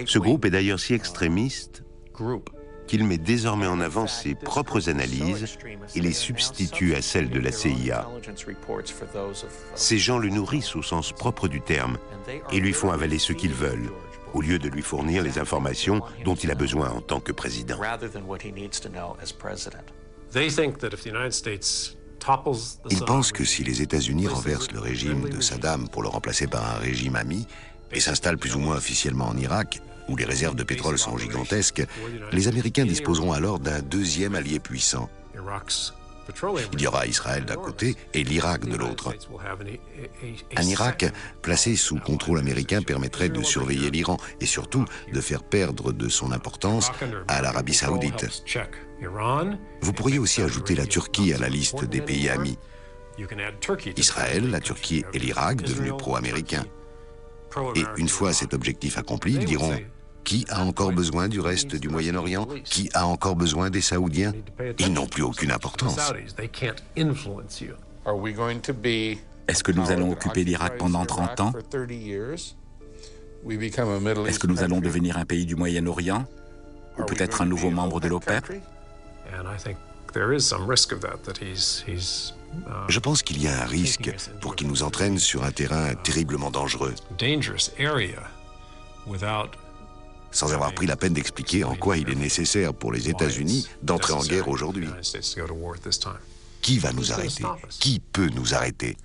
Ce groupe est d'ailleurs si extrémiste qu'il met désormais en avant ses propres analyses et les substitue à celles de la CIA. Ces gens le nourrissent au sens propre du terme et lui font avaler ce qu'ils veulent, au lieu de lui fournir les informations dont il a besoin en tant que président. Ils pensent que si les États-Unis renversent le régime de Saddam pour le remplacer par un régime ami et s'installent plus ou moins officiellement en Irak, où les réserves de pétrole sont gigantesques, les Américains disposeront alors d'un deuxième allié puissant. Il y aura Israël d'un côté et l'Irak de l'autre. Un Irak placé sous contrôle américain permettrait de surveiller l'Iran et surtout de faire perdre de son importance à l'Arabie saoudite. Vous pourriez aussi ajouter la Turquie à la liste des pays amis. Israël, la Turquie et l'Irak devenus pro-américains. Et une fois cet objectif accompli, ils diront: qui a encore besoin du reste du Moyen-Orient? Qui a encore besoin des Saoudiens? Ils n'ont plus aucune importance. Est-ce que nous allons occuper l'Irak pendant 30 ans? Est-ce que nous allons devenir un pays du Moyen-Orient? Ou peut-être un nouveau membre de l'OPEP? Je pense qu'il y a un risque pour qu'il nous entraîne sur un terrain terriblement dangereux, sans avoir pris la peine d'expliquer en quoi il est nécessaire pour les États-Unis d'entrer en guerre aujourd'hui. Qui va nous arrêter? Qui peut nous arrêter?